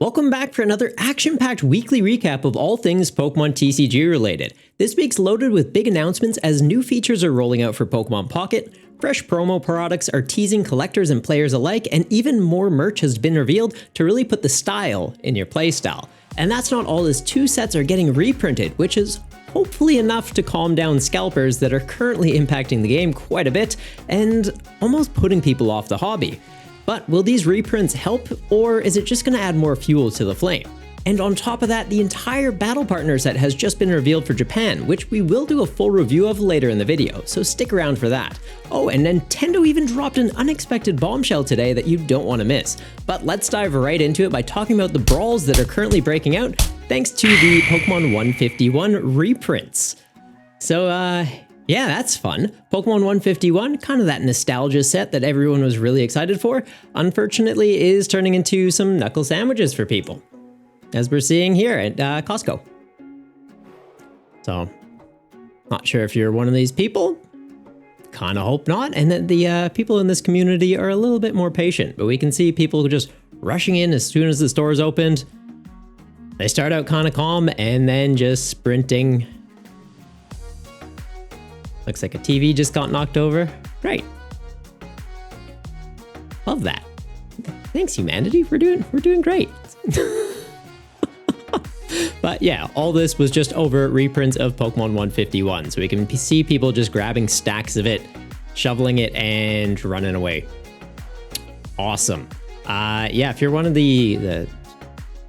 Welcome back for another action-packed weekly recap of all things Pokemon TCG related. This week's loaded with big announcements as new features are rolling out for Pokemon Pocket, fresh promo products are teasing collectors and players alike, and even more merch has been revealed to really put the style in your playstyle. And that's not all, as 2 sets are getting reprinted, which is hopefully enough to calm down scalpers that are currently impacting the game quite a bit and almost putting people off the hobby. But will these reprints help, or is it just going to add more fuel to the flame? And on top of that, the entire Battle Partner set has just been revealed for Japan, which we will do a full review of later in the video, so stick around for that. Oh, and Nintendo even dropped an unexpected bombshell today that you don't want to miss. But let's dive right into it by talking about the brawls that are currently breaking out, thanks to the Pokemon 151 reprints. So, yeah, that's fun. Pokemon 151, kind of that nostalgia set that everyone was really excited for, unfortunately is turning into some knuckle sandwiches for people, as we're seeing here at Costco. So, not sure if you're one of these people. Kind of hope not, and that the people in this community are a little bit more patient, but we can see people just rushing in as soon as the store's opened. They start out kind of calm and then just sprinting. Looks like a TV just got knocked over. Great. Love that. Thanks, humanity. We're doing great. But yeah, all this was just over reprints of Pokemon 151. So we can see people just grabbing stacks of it, shoveling it, and running away. Awesome. Yeah, if you're one of the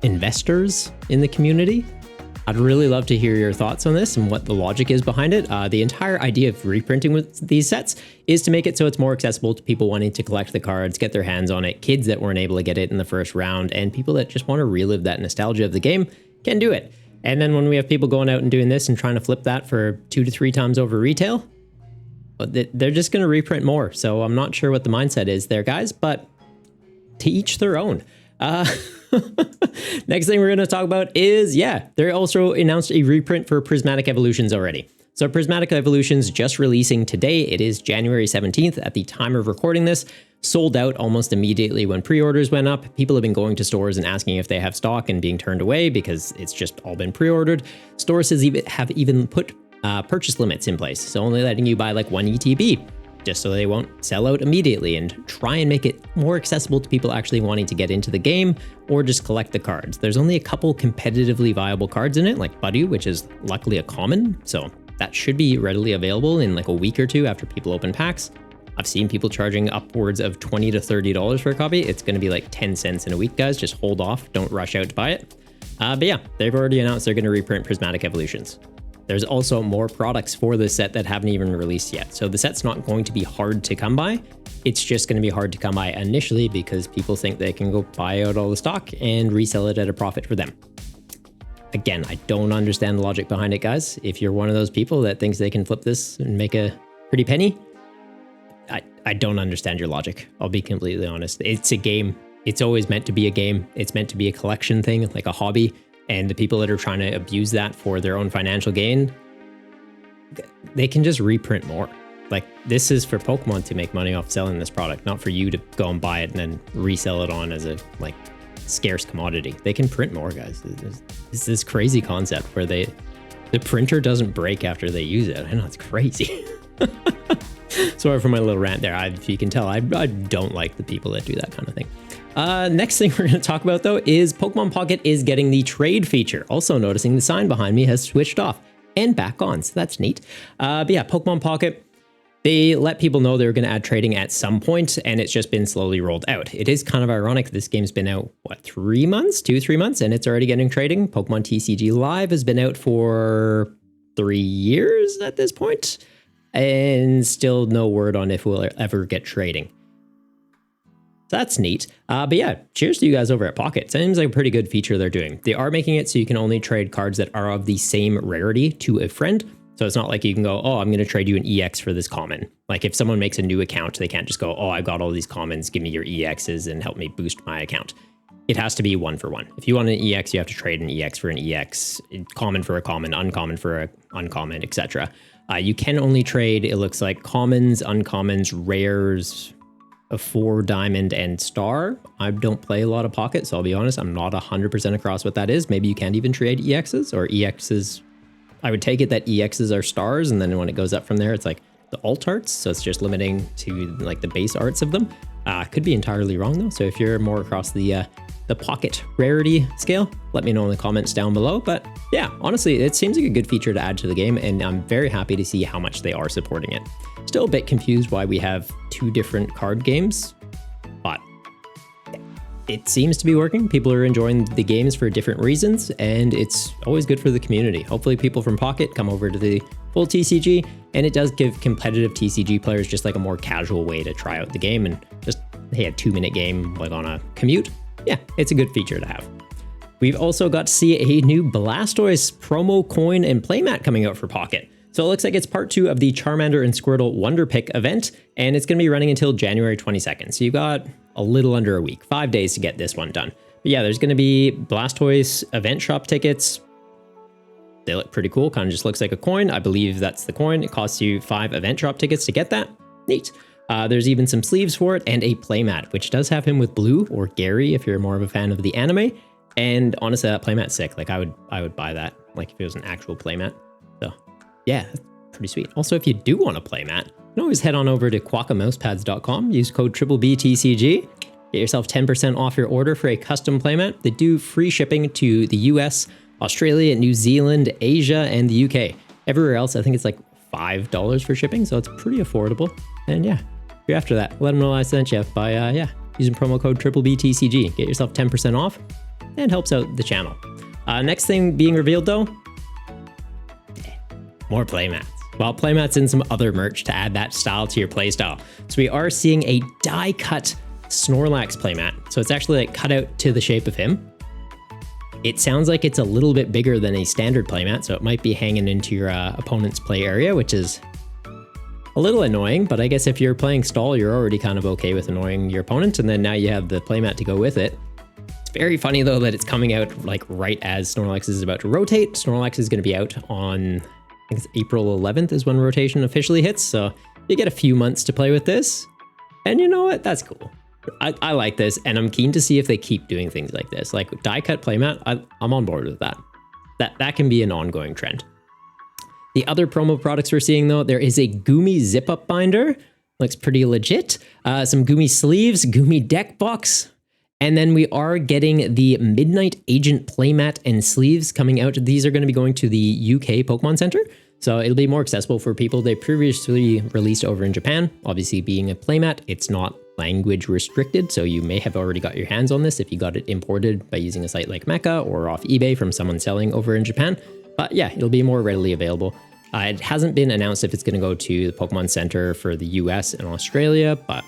investors in the community, I'd really love to hear your thoughts on this and what the logic is behind it. The entire idea of reprinting with these sets is to make it so it's more accessible to people wanting to collect the cards, get their hands on it, kids that weren't able to get it in the first round, and people that just want to relive that nostalgia of the game can do it. And then when we have people going out and doing this and trying to flip that for 2 to 3 times over retail, they're just going to reprint more. So I'm not sure what the mindset is there, guys, but to each their own. Next thing we're going to talk about is, yeah, they also announced a reprint for Prismatic Evolutions already. So Prismatic Evolutions just releasing today. It is January 17th at the time of recording this. Sold out almost immediately when pre-orders went up. People have been going to stores and asking if they have stock and being turned away because it's just all been pre-ordered. Stores have even put purchase limits in place, so only letting you buy like 1 ETB, just so they won't sell out immediately, and try and make it more accessible to people actually wanting to get into the game or just collect the cards. There's only a couple competitively viable cards in it, like Buddy, which is luckily a common, so that should be readily available in like a week or 2 after people open packs. I've seen people charging upwards of $20 to $30 for a copy. It's going to be like 10 cents in a week, guys. Just hold off. Don't rush out to buy it. But yeah, they've already announced they're going to reprint Prismatic Evolutions. There's also more products for this set that haven't even released yet. So the set's not going to be hard to come by. It's just going to be hard to come by initially because people think they can go buy out all the stock and resell it at a profit for them. Again, I don't understand the logic behind it, guys. If you're one of those people that thinks they can flip this and make a pretty penny, I don't understand your logic. I'll be completely honest. It's a game. It's always meant to be a game. It's meant to be a collection thing, like a hobby. And the people that are trying to abuse that for their own financial gain, they can just reprint more. Like, this is for Pokemon to make money off selling this product, not for you to go and buy it and then resell it on as a like scarce commodity. They can print more, guys. It's this crazy concept where the printer doesn't break after they use it. I know, it's crazy. Sorry for my little rant there. If you can tell, I don't like the people that do that kind of thing. Next thing we're going to talk about, though, is Pokemon Pocket is getting the trade feature. Also noticing the sign behind me has switched off and back on, so that's neat. But yeah, Pokemon Pocket, they let people know they were going to add trading at some point, and it's just been slowly rolled out. It is kind of ironic. This game's been out, what, 3 months? 2-3 months, and it's already getting trading. Pokemon TCG Live has been out for 3 years at this point, and still no word on if we'll ever get trading. That's neat. But yeah, cheers to you guys over at Pocket. Seems like a pretty good feature they're doing. They are making it so you can only trade cards that are of the same rarity to a friend. So it's not like you can go, oh, I'm going to trade you an EX for this common. Like if someone makes a new account, they can't just go, oh, I've got all these commons, give me your EXs and help me boost my account. It has to be 1 for 1. If you want an EX, you have to trade an EX for an EX, common for a common, uncommon for a uncommon, etc. You can only trade, it looks like, commons, uncommons, rares, of 4 Diamond and Star. I don't play a lot of Pocket, so I'll be honest, I'm not 100% across what that is. Maybe you can't even trade EXs, or EXs. I would take it that EXs are stars, and then when it goes up from there, it's like the alt arts, so it's just limiting to like the base arts of them. Could be entirely wrong though, so if you're more across the Pocket rarity scale, let me know in the comments down below. But yeah, honestly, it seems like a good feature to add to the game, and I'm very happy to see how much they are supporting it. Still a bit confused why we have 2 different card games, but it seems to be working. People are enjoying the games for different reasons, and it's always good for the community. Hopefully people from Pocket come over to the full TCG, and it does give competitive TCG players just like a more casual way to try out the game, and just, hey, a 2-minute game like on a commute. Yeah, it's a good feature to have. We've also got to see a new Blastoise promo coin and playmat coming out for Pocket. So it looks like it's part 2 of the Charmander and Squirtle Wonder Pick event, and it's going to be running until January 22nd. So you've got a little under a week, 5 days to get this one done. But yeah, there's going to be Blastoise event shop tickets. They look pretty cool, kind of just looks like a coin. I believe that's the coin. It costs you 5 event shop tickets to get that. Neat. There's even some sleeves for it and a playmat, which does have him with Blue or Gary if you're more of a fan of the anime. And honestly, that playmat's sick. Like I would buy that, like if it was an actual playmat. So yeah, pretty sweet. Also, if you do want a playmat, you can always head on over to quackamousepads.com, use code BBBTCG, get yourself 10% off your order for a custom playmat. They do free shipping to the US, Australia, New Zealand, Asia, and the UK. Everywhere else, I think it's like $5 for shipping, so it's pretty affordable. And yeah, if you're after that, let them know I sent you by using promo code BBBTCG. Get yourself 10% off and helps out the channel. Next thing being revealed though, more playmats. Well, playmats and some other merch to add that style to your playstyle. So we are seeing a die cut Snorlax playmat. So it's actually like cut out to the shape of him. It sounds like it's a little bit bigger than a standard playmat, so it might be hanging into your opponent's play area, which is a little annoying, but I guess if you're playing stall, you're already kind of okay with annoying your opponent, and then now you have the playmat to go with it. It's very funny though that it's coming out like right as Snorlax is about to rotate. Snorlax is going to be out on, I think it's April 11th is when rotation officially hits, so you get a few months to play with this. And you know what? That's cool. I like this, and I'm keen to see if they keep doing things like this. Like die cut playmat, I'm on board with that. That can be an ongoing trend. The other promo products we're seeing though, there is a Gumi zip up binder. Looks pretty legit. Some Gumi sleeves, Gumi deck box. And then we are getting the Midnight Agent playmat and sleeves coming out. These are going to be going to the UK Pokemon Center. So it'll be more accessible for people they previously released over in Japan. Obviously being a playmat, it's not language restricted. So you may have already got your hands on this if you got it imported by using a site like Mecca or off eBay from someone selling over in Japan. But yeah, it'll be more readily available. It hasn't been announced if it's going to go to the Pokemon Center for the US and Australia, but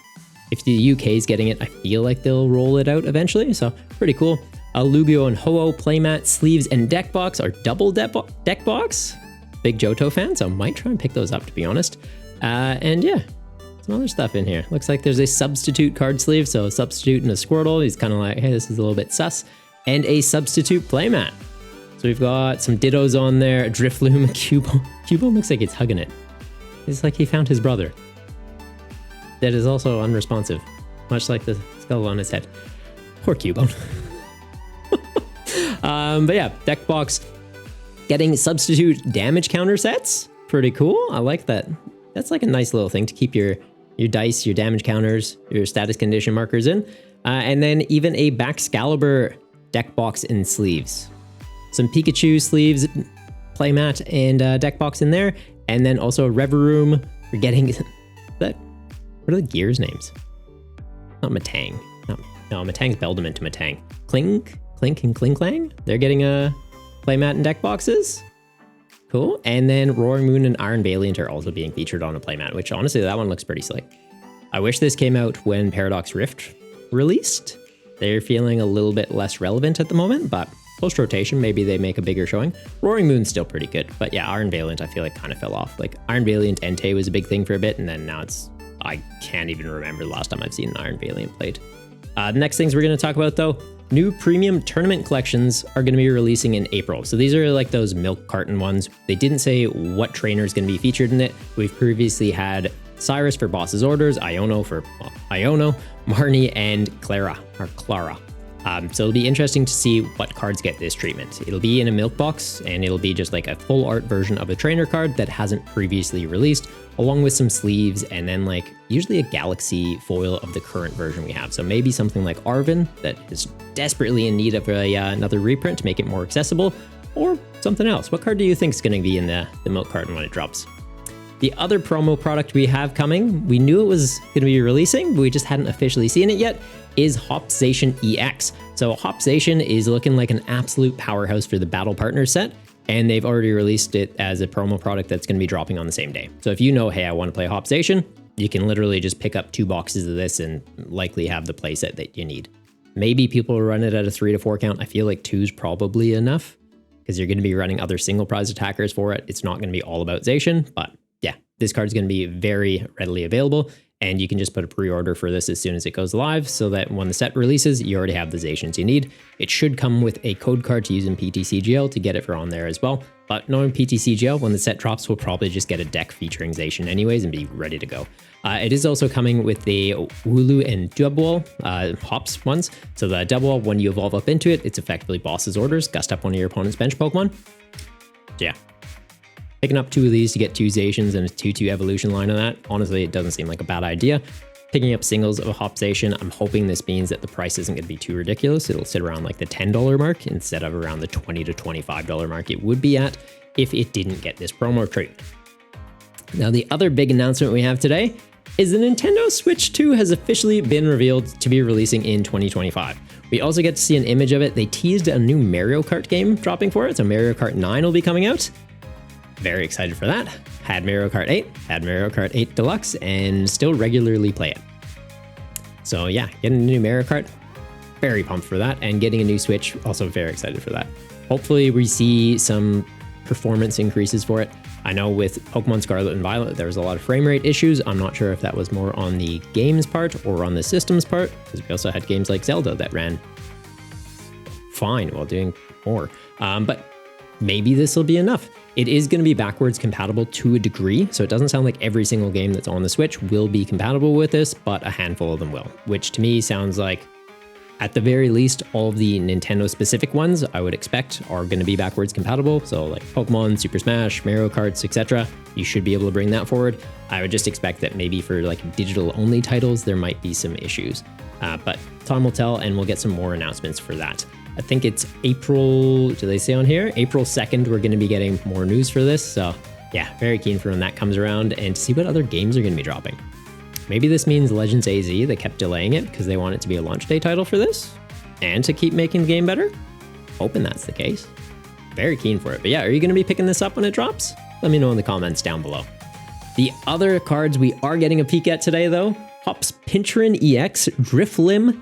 if the UK is getting it, I feel like they'll roll it out eventually. So pretty cool. Lugia and Ho-Oh playmat, sleeves, and deck box are double deck box. Big Johto fan, so I might try and pick those up to be honest. And yeah, some other stuff in here. Looks like there's a substitute card sleeve, so a substitute and a Squirtle. He's kind of like, hey, this is a little bit sus. And a substitute playmat. So we've got some Dittos on there, a Drifloon, a Cubone. Cubone looks like it's hugging it. It's like he found his brother. That is also unresponsive, much like the skull on his head. Poor Cubone. But yeah, deck box. Getting substitute damage counter sets. Pretty cool. I like that. That's like a nice little thing to keep your dice, your damage counters, your status condition markers in. And then even a Baxcalibur deck box and sleeves. Some Pikachu sleeves, playmat, and deck box in there. And then also a Reveroom. We're getting that. What are the gears names? Not Matang. No, Matang's Beldament to Matang. Clink, and Klinklang. They're getting a playmat and deck boxes. Cool. And then Roaring Moon and Iron Valiant are also being featured on a playmat, which honestly, that one looks pretty slick. I wish this came out when Paradox Rift released. They're feeling a little bit less relevant at the moment, but post-rotation, maybe they make a bigger showing. Roaring Moon's still pretty good, but yeah, Iron Valiant, I feel like kind of fell off. Like Iron Valiant Entei was a big thing for a bit, and then now it's, I can't even remember the last time I've seen an Iron Valiant played. The next things we're going to talk about though, new premium tournament collections are going to be releasing in April. So these are like those milk carton ones. They didn't say what trainer is going to be featured in it. We've previously had Cyrus for Boss's Orders, Iono for Iono, Marnie, and Clara. So it'll be interesting to see what cards get this treatment. It'll be in a milk box, and it'll be just like a full art version of a trainer card that hasn't previously released, along with some sleeves, and then like usually a galaxy foil of the current version we have. So maybe something like Arvin that is desperately in need of another reprint to make it more accessible, or something else. What card do you think is going to be in the milk carton when it drops? The other promo product we have coming, we knew it was going to be releasing, but we just hadn't officially seen it yet, is Hopzation EX. So Hopzation is looking like an absolute powerhouse for the Battle Partner set, and they've already released it as a promo product that's going to be dropping on the same day. So if you know, hey, I want to play Hopzation, you can literally just pick up 2 boxes of this and likely have the playset that you need. Maybe people will run it at a 3 to 4 count. I feel like 2 is probably enough because you're going to be running other single prize attackers for it. It's not going to be all about Zation, but yeah, this card's going to be very readily available, and you can just put a pre-order for this as soon as it goes live so that when the set releases, you already have the Zations you need. It should come with a code card to use in PTCGL to get it for on there as well. But knowing PTCGL, when the set drops, we'll probably just get a deck featuring Zation anyways and be ready to go. It is also coming with the Wooloo and Dubwall Hops ones. So the Dubwall, when you evolve up into it, it's effectively Boss's Orders, gust up one of your opponent's bench Pokemon. So yeah. Picking up 2 of these to get 2 Zations and a 2/2 evolution line on that, honestly, it doesn't seem like a bad idea. Picking up singles of a Hopzation, I'm hoping this means that the price isn't going to be too ridiculous. It'll sit around like the $10 mark instead of around the $20 to $25 mark it would be at if it didn't get this promo treatment. Now, the other big announcement we have today is the Nintendo Switch 2 has officially been revealed to be releasing in 2025. We also get to see an image of it. They teased a new Mario Kart game dropping for it, so Mario Kart 9 will be coming out. Very excited for that. Had Mario Kart 8, had Mario Kart 8 Deluxe, and still regularly play it. So yeah, getting a new Mario Kart, very pumped for that, and getting a new Switch, also very excited for that. Hopefully we see some performance increases for it. I know with Pokemon Scarlet and Violet, there was a lot of frame rate issues. I'm not sure if that was more on the game's part or on the system's part, because we also had games like Zelda that ran fine while doing more. But maybe this will be enough. It is going to be backwards compatible to a degree, so it doesn't sound like every single game that's on the Switch will be compatible with this, but a handful of them will, which to me sounds like, at the very least, all of the Nintendo-specific ones I would expect are going to be backwards compatible, so like Pokemon, Super Smash, Mario Kart, etc. You should be able to bring that forward. I would just expect that maybe for like digital-only titles, there might be some issues, but time will tell, and we'll get some more announcements for that. I think it's April, do they say on here? April 2nd, we're going to be getting more news for this. So yeah, very keen for when that comes around and to see what other games are going to be dropping. Maybe this means Legends AZ, they kept delaying it because they want it to be a launch day title for this and to keep making the game better. Hoping that's the case. Very keen for it. But yeah, are you going to be picking this up when it drops? Let me know in the comments down below. The other cards we are getting a peek at today though, Hops Pincherin EX, Drifblim,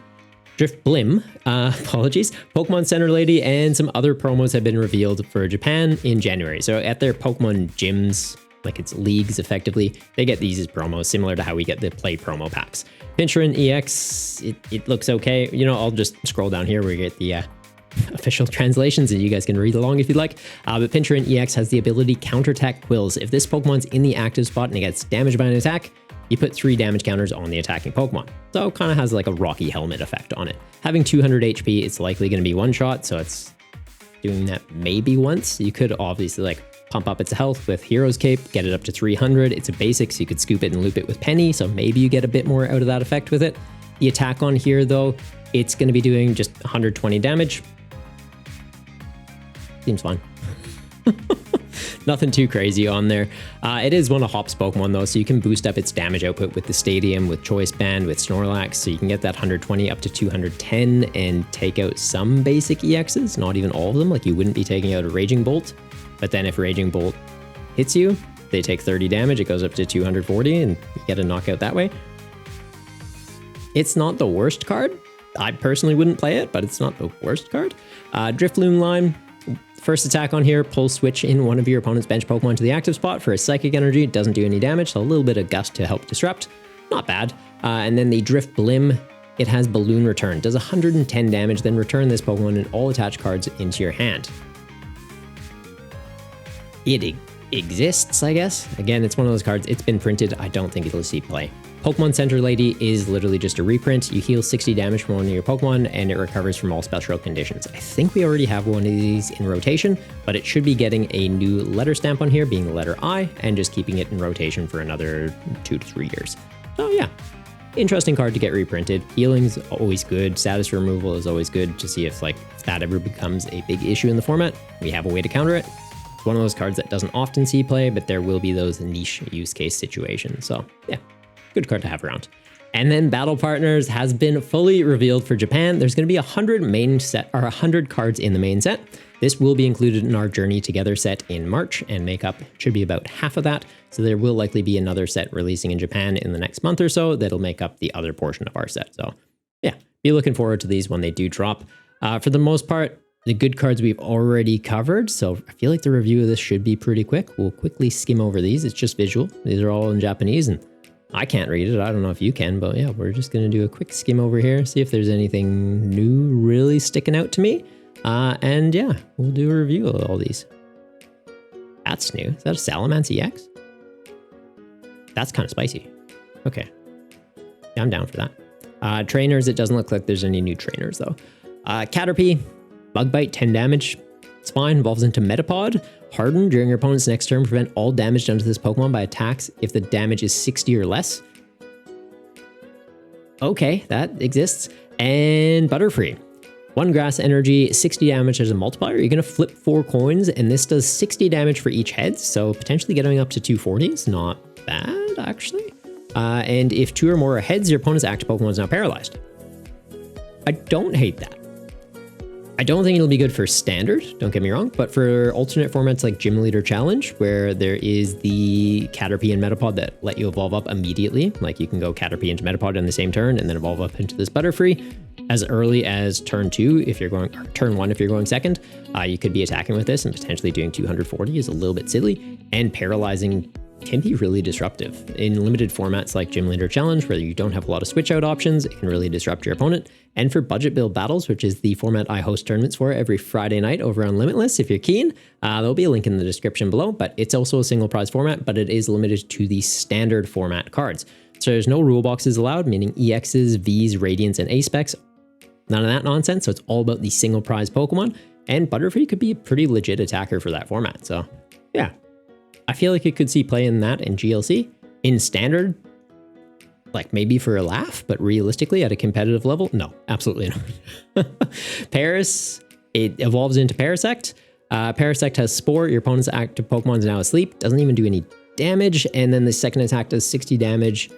apologies, Pokemon Center Lady, and some other promos have been revealed for Japan in January. So at their Pokemon gyms, like it's leagues effectively, they get these as promos, similar to how we get the play promo packs. Pincherin EX, it looks okay. You know, I'll just scroll down here where we get the official translations and you guys can read along if you'd like. But Pincherin EX has the ability Counterattack Quills. If this Pokemon's in the active spot and it gets damaged by an attack, you put 3 damage counters on the attacking Pokemon. So it kind of has like a Rocky Helmet effect on it. Having 200 HP, it's likely going to be one shot, so it's doing that maybe once. You could obviously like pump up its health with Hero's Cape, get it up to 300. It's a basic, so you could scoop it and loop it with Penny, so maybe you get a bit more out of that effect with it. The attack on here though, it's going to be doing just 120 damage. Seems fine. Nothing too crazy on there. It is one of Hop's Pokemon though, so you can boost up its damage output with the Stadium, with Choice Band, with Snorlax, so you can get that 120 up to 210 and take out some basic EXs, not even all of them, like you wouldn't be taking out a Raging Bolt, but then if Raging Bolt hits you, they take 30 damage, it goes up to 240 and you get a knockout that way. It's not the worst card. I personally wouldn't play it, but it's not the worst card. Drifloon line. First attack on here, pull switch in one of your opponent's bench Pokemon to the active spot for a Psychic Energy. It doesn't do any damage, so a little bit of Gust to help disrupt. Not bad. And then the Drifblim it has Balloon Return. Does 110 damage, then return this Pokemon and all attached cards into your hand. It exists, I guess. Again, it's one of those cards. It's been printed. I don't think it'll see play. Pokemon Center Lady is literally just a reprint. You heal 60 damage from one of your Pokemon, and it recovers from all special conditions. I think we already have one of these in rotation, but it should be getting a new letter stamp on here, being the letter I, and just keeping it in rotation for another 2 to 3 years. So yeah, interesting card to get reprinted. Healing's always good. Status removal is always good to see if that ever becomes a big issue in the format. We have a way to counter it. It's one of those cards that doesn't often see play, but there will be those niche use case situations. So yeah, good card to have around. And then Battle Partners has been fully revealed for Japan. There's going to be 100 main set or 100 cards in the main set. This will be included in our Journey Together set in March and make up should be about half of that. So there will likely be another set releasing in Japan in the next month or so that'll make up the other portion of our set. So yeah, be looking forward to these when they do drop. For the most part, the good cards we've already covered, so I feel like the review of this should be pretty quick. We'll quickly skim over these. It's just visual. These are all in Japanese, and I can't read it. I don't know if you can, but yeah, we're just going to do a quick skim over here, see if there's anything new really sticking out to me. And yeah, we'll do a review of all these. That's new. Is that a Salamence EX? That's kind of spicy. Okay. Yeah, I'm down for that. Trainers, it doesn't look like there's any new trainers, though. Caterpie. Bug Bite, 10 damage. It's fine. Evolves into Metapod. Harden during your opponent's next turn. Prevent all damage done to this Pokemon by attacks if the damage is 60 or less. Okay, that exists. And Butterfree. 1 grass energy, 60 damage as a multiplier. You're going to flip 4 coins, and this does 60 damage for each head. So potentially getting up to 240 is not bad, actually. And if 2 or more are heads, your opponent's active Pokemon is now paralyzed. I don't hate that. I don't think it'll be good for standard, don't get me wrong, but for alternate formats like Gym Leader Challenge, where there is the Caterpie and Metapod that let you evolve up immediately, like you can go Caterpie into Metapod in the same turn and then evolve up into this Butterfree as early as turn 2 if you're going, or turn 1 if you're going second. You could be attacking with this and potentially doing 240 is a little bit silly, and paralyzing can be really disruptive. In limited formats like Gym Leader Challenge, where you don't have a lot of switch out options, it can really disrupt your opponent. And for budget build battles, which is the format I host tournaments for every Friday night over on Limitless, if you're keen, there'll be a link in the description below, but it's also a single prize format, but it is limited to the standard format cards. So there's no rule boxes allowed, meaning EXs, Vs, Radiants, and A-Specs. None of that nonsense, so it's all about the single prize Pokemon, and Butterfree could be a pretty legit attacker for that format, so yeah. I feel like it could see play in that in GLC. In standard, like maybe for a laugh, but realistically at a competitive level, no, absolutely not. Paris, it evolves into Parasect. Parasect has Spore. Your opponent's active Pokemon is now asleep. Doesn't even do any damage. And then the second attack does 60 damage.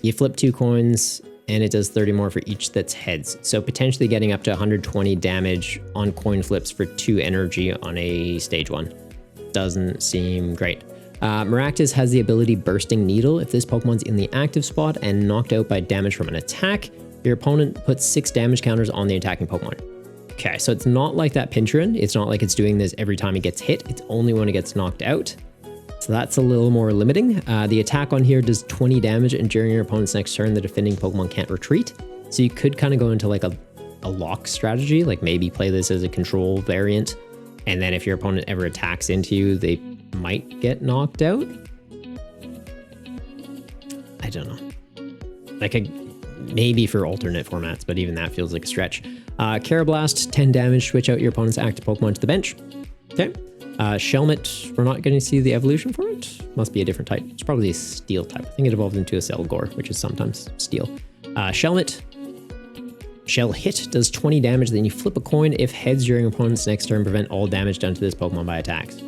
You flip 2 coins and it does 30 more for each that's heads. So potentially getting up to 120 damage on coin flips for 2 energy on a stage 1. Doesn't seem great. Maractus has the ability Bursting Needle. If this Pokemon's in the active spot and knocked out by damage from an attack, your opponent puts 6 damage counters on the attacking Pokemon. Okay, so it's not like that Pincheron. It's not like it's doing this every time it gets hit. It's only when it gets knocked out. So that's a little more limiting. The attack on here does 20 damage, and during your opponent's next turn, the defending Pokemon can't retreat. So you could kind of go into like a lock strategy, like maybe play this as a control variant. And then if your opponent ever attacks into you, they might get knocked out. I don't know. Like maybe for alternate formats, but even that feels like a stretch. Carablast, 10 damage, switch out your opponent's active Pokemon to the bench. Okay. Shelmet, we're not going to see the evolution for it. Must be a different type. It's probably a steel type. I think it evolved into a Selgor, which is sometimes steel. Shelmet. Shell Hit does 20 damage, then you flip a coin. If heads during opponent's next turn, prevent all damage done to this Pokemon by attacks.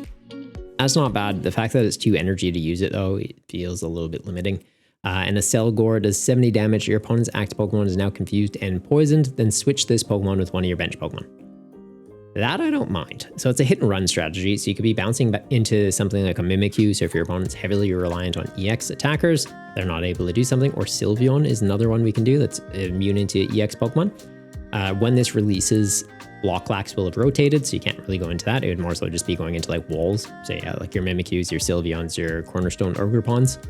That's not bad. The fact that it's 2 energy to use it, though, it feels a little bit limiting. And a Selgor does 70 damage. Your opponent's active Pokemon is now confused and poisoned. Then switch this Pokemon with one of your bench Pokemon. That I don't mind. So it's a hit and run strategy. So you could be bouncing back into something like a Mimikyu. So if your opponent's heavily reliant on EX attackers, they're not able to do something. Or Sylveon is another one we can do that's immune into EX Pokemon. When this releases, Blocklax will have rotated, so you can't really go into that. It would more so just be going into like walls. So yeah, like your Mimikyus, your Sylveons, your Cornerstone Ogrepons.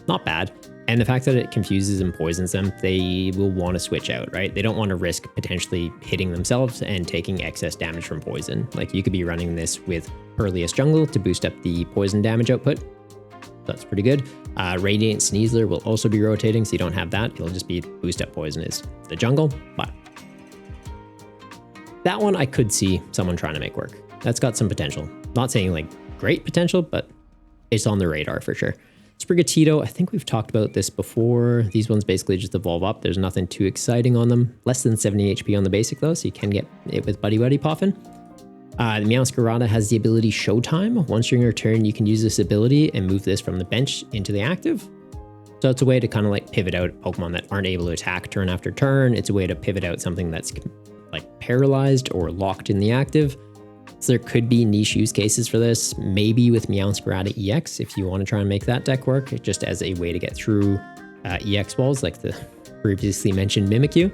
Not bad. And the fact that it confuses and poisons them, they will want to switch out, right? They don't want to risk potentially hitting themselves and taking excess damage from poison. Like you could be running this with Earliest Jungle to boost up the poison damage output. That's pretty good. Radiant Sneasler will also be rotating, so you don't have that. It'll just be boost up poison is the jungle, but that one I could see someone trying to make work. That's got some potential. Not saying like great potential, but it's on the radar for sure. Sprigatito, I think we've talked about this before. These ones basically just evolve up. There's nothing too exciting on them. Less than 70 HP on the basic though, so you can get it with Buddy Buddy Poffin. The Meowscarada has the ability Showtime. Once during your turn, you can use this ability and move this from the bench into the active. So it's a way to kind of like pivot out Pokemon that aren't able to attack turn after turn. It's a way to pivot out something that's like paralyzed or locked in the active. So there could be niche use cases for this, maybe with Meowscarada EX if you want to try and make that deck work, just as a way to get through EX walls like the previously mentioned Mimikyu.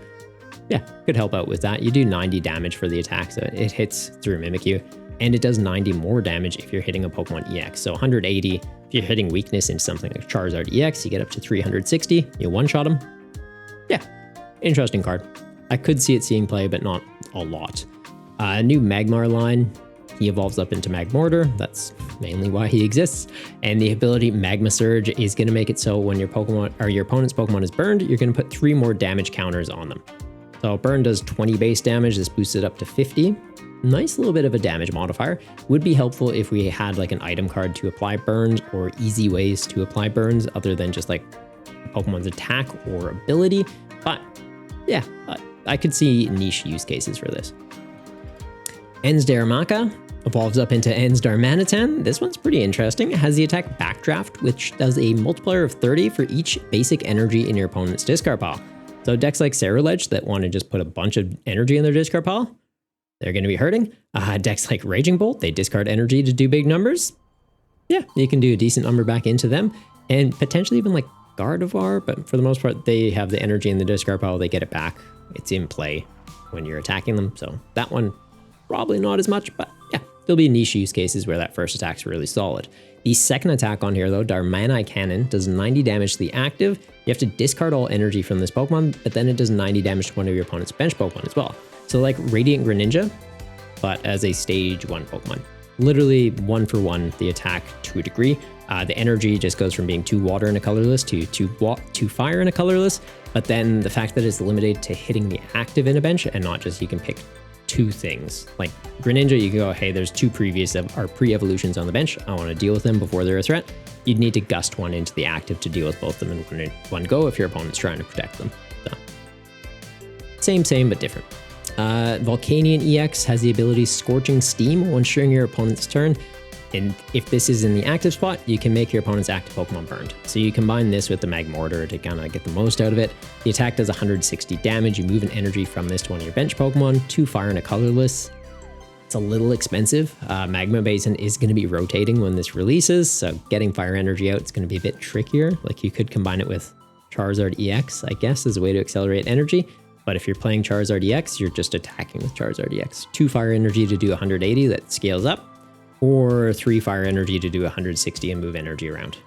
Yeah, could help out with that. You do 90 damage for the attack, so it hits through Mimikyu, and it does 90 more damage if you're hitting a Pokemon EX. So 180, if you're hitting weakness into something like Charizard EX, you get up to 360, you one-shot him. Yeah, interesting card. I could see it seeing play, but not a lot. A new Magmar line, he evolves up into Magmortar. That's mainly why he exists. And the ability Magma Surge is going to make it so when your Pokemon or your opponent's Pokemon is burned, you're going to put 3 more damage counters on them. So burn does 20 base damage. This boosts it up to 50. Nice little bit of a damage modifier. Would be helpful if we had like an item card to apply burns or easy ways to apply burns other than just like Pokemon's attack or ability. But yeah, I could see niche use cases for this. Ensdarmaka evolves up into Ensdarmanitan. This one's pretty interesting. It has the attack Backdraft, which does a multiplier of 30 for each basic energy in your opponent's discard pile. So decks like Ceruledge that want to just put a bunch of energy in their discard pile, they're going to be hurting. Decks like Raging Bolt, they discard energy to do big numbers. Yeah, you can do a decent number back into them. And potentially even like Gardevoir, but for the most part, they have the energy in the discard pile, they get it back. It's in play when you're attacking them. So that one, probably not as much, but yeah, there'll be niche use cases where that first attack's really solid. The second attack on here though, Darmani Cannon, does 90 damage to the active. You have to discard all energy from this Pokemon, but then it does 90 damage to one of your opponent's bench Pokemon as well. So like Radiant Greninja, but as a stage 1 Pokemon. Literally 1 for 1, the attack to a degree. The energy just goes from being 2 water and a colorless to 2 fire and a colorless, but then the fact that it's limited to hitting the active in a bench and not just you can pick 2 things. Like Greninja, you can go, hey, there's 2 previous or pre-evolutions on the bench. I want to deal with them before they're a threat. You'd need to gust one into the active to deal with both of them in one go if your opponent's trying to protect them. So, same, but different. Volcanion EX has the ability Scorching Steam once during your opponent's turn. And if this is in the active spot, you can make your opponent's active Pokemon burned. So you combine this with the Magmortar to kind of get the most out of it. The attack does 160 damage. You move an energy from this to one of your bench Pokemon, 2 fire and a colorless. It's a little expensive. Magma Basin is going to be rotating when this releases, so getting fire energy out is going to be a bit trickier. Like you could combine it with Charizard EX, I guess, as a way to accelerate energy. But if you're playing Charizard EX, you're just attacking with Charizard EX. 2 fire energy to do 180 that scales up, or 3 fire energy to do 160 and move energy around.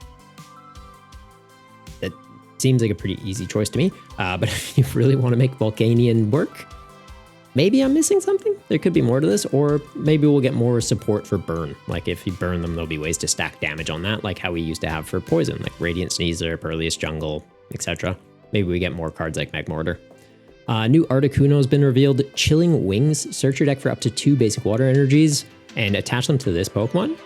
That seems like a pretty easy choice to me, but if you really want to make Volcanion work, maybe I'm missing something. There could be more to this, or maybe we'll get more support for burn. Like if you burn them, there'll be ways to stack damage on that, like how we used to have for poison, like Radiant Sneasler, Earliest Jungle, etc. Maybe we get more cards like Magmortar. New Articuno's been revealed. Chilling Wings. Search your deck for up to 2 basic water energies and attach them to this Pokemon.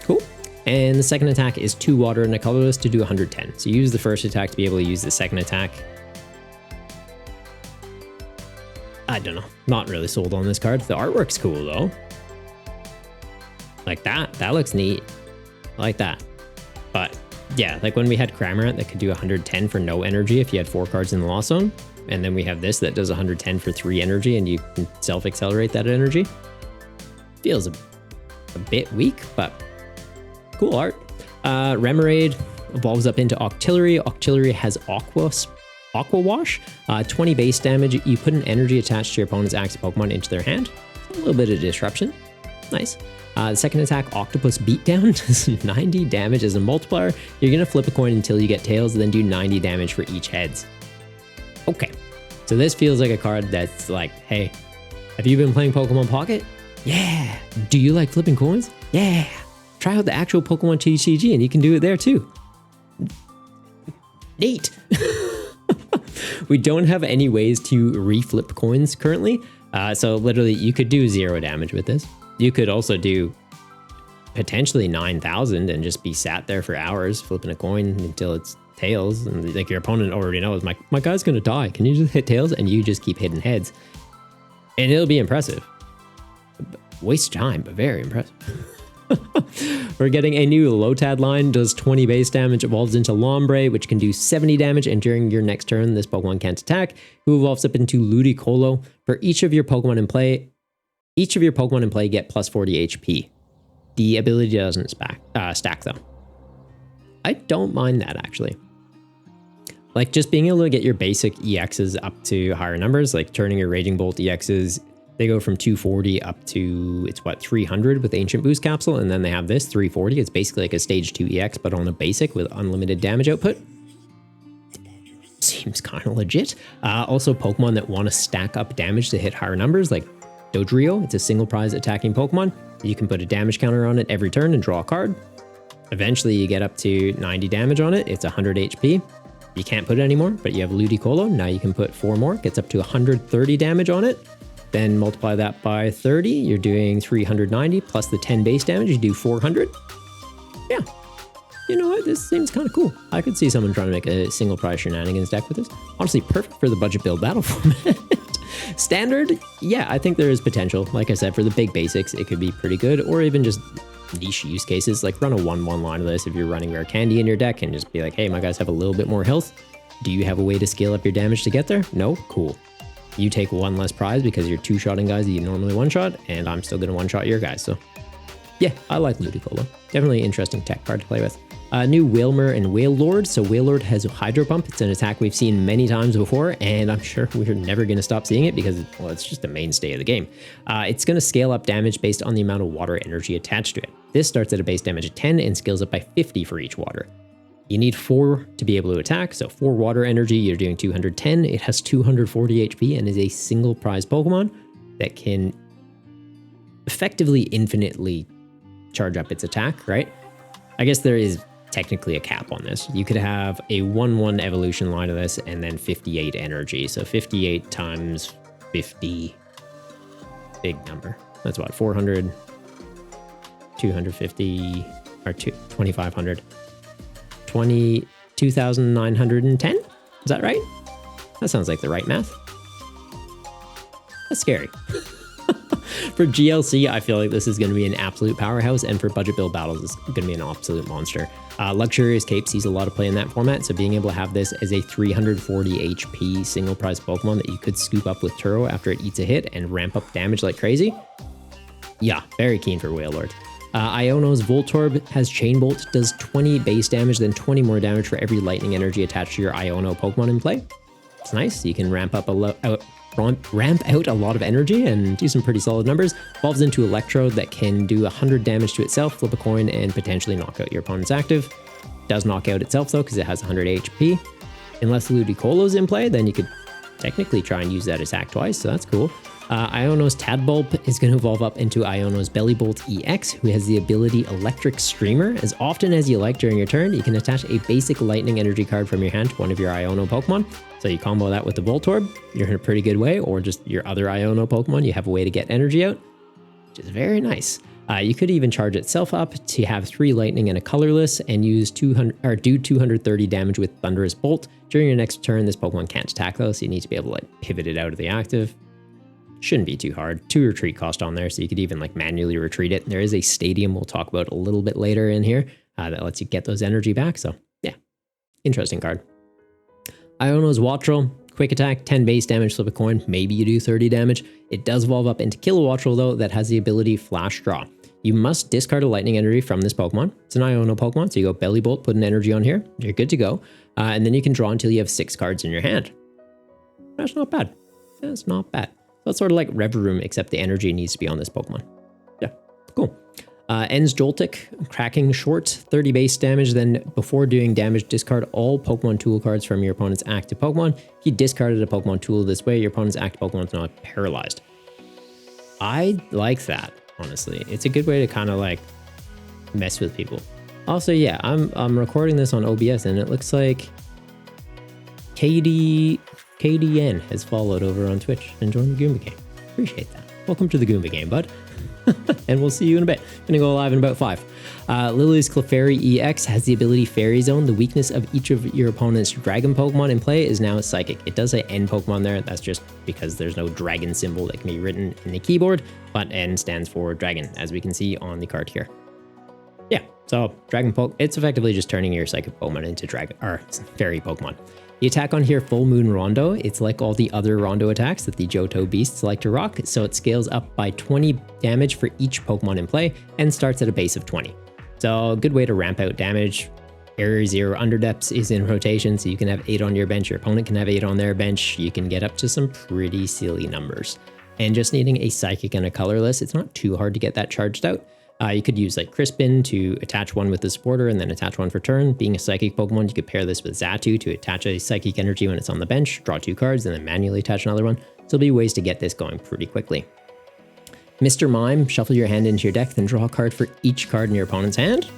Cool. And the second attack is 2 water and a colorless to do 110. So you use the first attack to be able to use the second attack. I don't know. Not really sold on this card. The artwork's cool though. Like that. That looks neat. I like that. But yeah, like when we had Cramorant that could do 110 for no energy if you had 4 cards in the Lost Zone. And then we have this that does 110 for 3 energy and you can self-accelerate that energy. Feels a bit weak, but cool art. Remoraid evolves up into Octillery. Octillery has Aqua Wash. 20 base damage. You put an energy attached to your opponent's active Pokemon into their hand. A little bit of disruption. Nice. The second attack, Octopus Beatdown, does 90 damage as a multiplier. You're going to flip a coin until you get tails, then do 90 damage for each heads. Okay, so this feels like a card that's like, hey, have you been playing Pokemon Pocket? Yeah. Do you like flipping coins? Yeah. Try out the actual Pokemon TCG and you can do it there too. Neat. We don't have any ways to reflip coins currently. So literally you could do 0 damage with this. You could also do potentially 9,000 and just be sat there for hours flipping a coin until it's tails. And like your opponent already knows, my guy's going to die. Can you just hit tails? And you just keep hitting heads. And it'll be impressive. Waste time, but very impressive. We're getting a new Lotad line, does 20 base damage, evolves into Lombre, which can do 70 damage, and during your next turn, this Pokemon can't attack, who evolves up into Ludicolo. For each of your Pokemon in play, get plus 40 HP. The ability doesn't stack though. I don't mind that actually. Like just being able to get your basic EXs up to higher numbers, like turning your Raging Bolt EXs, they go from 240 up to, it's what, 300 with Ancient Boost Capsule, and then they have this 340. It's basically like a stage 2 EX, but on a basic with unlimited damage output. Seems kind of legit. Also, Pokemon that want to stack up damage to hit higher numbers, like Dodrio. It's a single prize attacking Pokemon. You can put a damage counter on it every turn and draw a card. Eventually, you get up to 90 damage on it. It's 100 HP. You can't put it anymore, but you have Ludicolo. Now you can put 4 more. Gets up to 130 damage on it. Then multiply that by 30, you're doing 390 plus the 10 base damage, you do 400. Yeah, you know what, this seems kind of cool. I could see someone trying to make a single prize shenanigans deck with this. Honestly, perfect for the budget build battle format. Standard, yeah, I think there is potential. Like I said, for the big basics, it could be pretty good, or even just niche use cases, like run a 1/1 line of this if you're running Rare Candy in your deck and just be like, hey, my guys have a little bit more health. Do you have a way to scale up your damage to get there? No? Cool. You take 1 less prize because you're 2-shotting guys that you normally 1-shot, and I'm still going to 1-shot your guys. So yeah, I like Ludicolo. Definitely an interesting tech card to play with. New Wailmer and Wailord. So Wailord has a Hydro Pump. It's an attack we've seen many times before, and I'm sure we're never going to stop seeing it because, well, it's just a mainstay of the game. It's going to scale up damage based on the amount of water energy attached to it. This starts at a base damage of 10 and scales up by 50 for each water. You need 4 to be able to attack, so 4 water energy, you're doing 210. It has 240 HP and is a single prize Pokemon that can effectively infinitely charge up its attack, right? I guess there is technically a cap on this. You could have a 1/1 evolution line of this and then 58 energy. So 58 times 50, big number. That's what, 400, 250, or 2,500. 22,910? Is that right? That sounds like the right math. That's scary. For GLC, I feel like this is going to be an absolute powerhouse, and for budget build battles, it's going to be an absolute monster. Luxurious Cape sees a lot of play in that format, so being able to have this as a 340 HP single prize Pokemon that you could scoop up with Turo after it eats a hit and ramp up damage like crazy. Yeah, very keen for Wailord. Iono's Voltorb has Chain Bolt, does 20 base damage, then 20 more damage for every lightning energy attached to your Iono Pokemon in play. It's nice. You can ramp out a lot of energy and do some pretty solid numbers. Evolves into Electrode that can do 100 damage to itself, flip a coin, and potentially knock out your opponent's active. Does knock out itself though, because it has 100 HP. Unless Ludicolo's in play, then you could technically try and use that attack twice, so that's cool. Iono's Tadbulb is going to evolve up into Iono's Bellybolt EX, who has the ability Electric Streamer. As often as you like during your turn, you can attach a basic lightning energy card from your hand to one of your Iono Pokemon. So you combo that with the Voltorb, you're in a pretty good way, or just your other Iono Pokemon, you have a way to get energy out, which is very nice. You could even charge itself up to have 3 lightning and a colorless and use do 230 damage with Thunderous Bolt. During your next turn, this Pokemon can't attack though, so you need to be able to like pivot it out of the active. Shouldn't be too hard. 2 retreat cost on there, so you could even like manually retreat it. There is a stadium we'll talk about a little bit later in here that lets you get those energy back. So yeah, interesting card. Iono's Wattrel, quick attack, 10 base damage, flip a coin. Maybe you do 30 damage. It does evolve up into Kilowattrel though, that has the ability Flash Draw. You must discard a lightning energy from this Pokemon. It's an Iono Pokemon, so you go Belly Bolt, put an energy on here. You're good to go. And then you can draw until you have 6 cards in your hand. That's not bad. That's not bad. So it's sort of like Reverum, except the energy needs to be on this Pokemon. Yeah, Ends Joltik, cracking short, 30 base damage. Then before doing damage, discard all Pokemon tool cards from your opponent's active Pokemon. If you discarded a Pokemon tool this way, your opponent's active Pokemon is not paralyzed. I like that, honestly. It's a good way to kind of like mess with people. Also, yeah, I'm recording this on OBS and it looks like KDN has followed over on Twitch and joined the Goomba game. Appreciate that. Welcome to the Goomba game, bud. And we'll see you in a bit. Gonna go live in about 5. Lily's Clefairy EX has the ability Fairy Zone. The weakness of each of your opponent's dragon Pokemon in play is now Psychic. It does say N Pokemon there. That's just because there's no dragon symbol that can be written in the keyboard, but N stands for dragon, as we can see on the card here. Yeah, so Dragon Poke, it's effectively just turning your Psychic Pokemon into Dragon or Fairy Pokemon. The attack on here, Full Moon Rondo, it's like all the other Rondo attacks that the Johto beasts like to rock, so it scales up by 20 damage for each Pokemon in play and starts at a base of 20. So a good way to ramp out damage. Area 0 Underdepths is in rotation, so you can have 8 on your bench, your opponent can have 8 on their bench, you can get up to some pretty silly numbers. And just needing a Psychic and a Colorless, it's not too hard to get that charged out. You could use like Crispin to attach one with the supporter and then attach one for turn. Being a Psychic Pokemon, you could pair this with Xatu to attach a Psychic Energy when it's on the bench, draw 2 cards, and then manually attach another one. So there'll be ways to get this going pretty quickly. Mr. Mime, shuffle your hand into your deck, then draw a card for each card in your opponent's hand.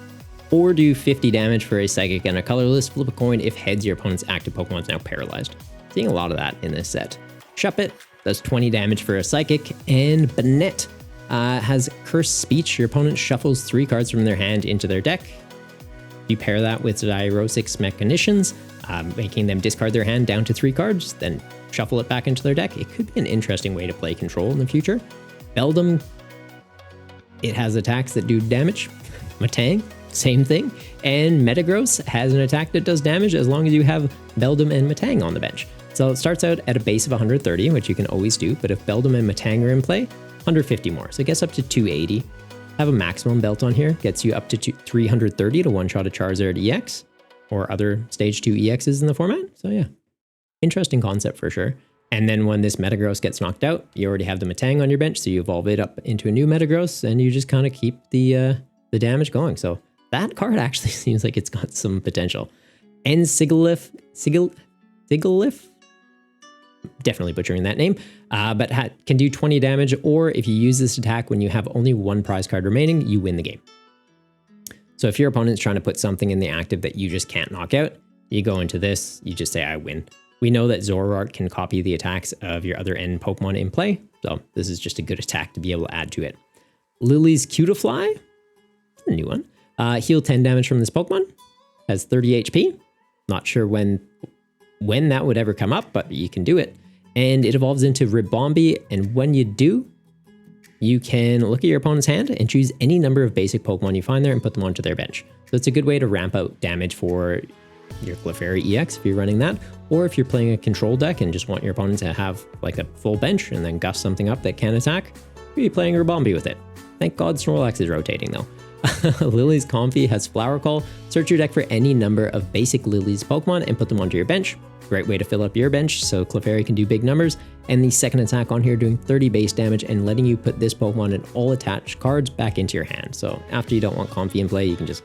Or do 50 damage for a Psychic and a Colorless. Flip a coin if heads, your opponent's active Pokemon is now paralyzed. Seeing a lot of that in this set. Shuppet does 20 damage for a Psychic, and Banette has Cursed Speech. Your opponent shuffles 3 cards from their hand into their deck. You pair that with Zyrosix Mechanicians, making them discard their hand down to 3 cards, then shuffle it back into their deck. It could be an interesting way to play Control in the future. Beldum, it has attacks that do damage. Matang, same thing. And Metagross has an attack that does damage as long as you have Beldum and Matang on the bench. So it starts out at a base of 130, which you can always do, but if Beldum and Matang are in play, 150 more, so it gets up to 280. Have a maximum belt on here, gets you up to 330 to one-shot a Charizard EX, or other Stage 2 EXs in the format. So yeah, interesting concept for sure. And then when this Metagross gets knocked out, you already have the Matang on your bench, so you evolve it up into a new Metagross, and you just kind of keep the damage going. So that card actually seems like it's got some potential. And Sigilyph, definitely butchering that name, but can do 20 damage, or if you use this attack when you have only 1 prize card remaining, you win the game. So if your opponent's trying to put something in the active that you just can't knock out, you go into this, you just say, I win. We know that Zoroark can copy the attacks of your other end Pokemon in play, so this is just a good attack to be able to add to it. Lily's Cutiefly, a new one. Heal 10 damage from this Pokemon, has 30 HP. Not sure when that would ever come up, but you can do it. And it evolves into Ribombee, and when you do, you can look at your opponent's hand and choose any number of basic Pokemon you find there and put them onto their bench. So it's a good way to ramp out damage for your Clefairy EX if you're running that, or if you're playing a control deck and just want your opponent to have like a full bench and then gust something up that can attack, you'll be playing Ribombee with it. Thank God Snorlax is rotating though. Lily's Comfey has Flower Call. Search your deck for any number of basic Lily's Pokemon and put them onto your bench. Great way to fill up your bench so Clefairy can do big numbers. And the second attack on here doing 30 base damage and letting you put this Pokemon and all attached cards back into your hand. So after you don't want Comfey in play, you can just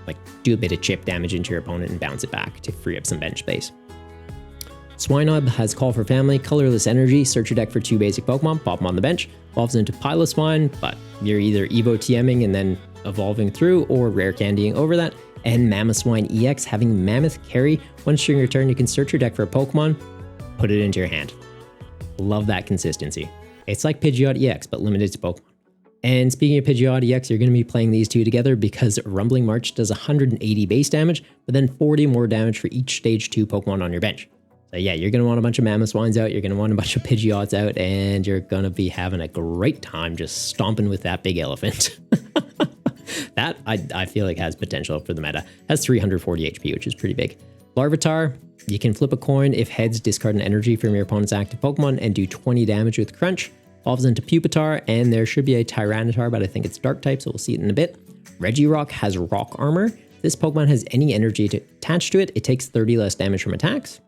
like do a bit of chip damage into your opponent and bounce it back to free up some bench space. Swinub has Call for Family, Colorless Energy. Search your deck for 2 basic Pokemon, pop them on the bench. Evolves into Piloswine, but you're either Evo TMing and then evolving through, or rare candying over that. And Mammothswine EX having Mammoth carry. Once during your turn, you can search your deck for a Pokemon, put it into your hand. Love that consistency. It's like Pidgeot EX, but limited to Pokemon. And speaking of Pidgeot EX, you're going to be playing these two together because Rumbling March does 180 base damage, but then 40 more damage for each Stage 2 Pokemon on your bench. So yeah, you're going to want a bunch of Mammothswines out, you're going to want a bunch of Pidgeots out, and you're going to be having a great time just stomping with that big elephant. That, I feel like has potential for the meta. Has 340 HP, which is pretty big. Larvitar, you can flip a coin. If heads, discard an energy from your opponent's active Pokemon and do 20 damage with Crunch. Evolves into Pupitar, and there should be a Tyranitar, but I think it's Dark type, so we'll see it in a bit. Regirock has Rock Armor. If this Pokemon has any energy attached to it, it takes 30 less damage from attacks.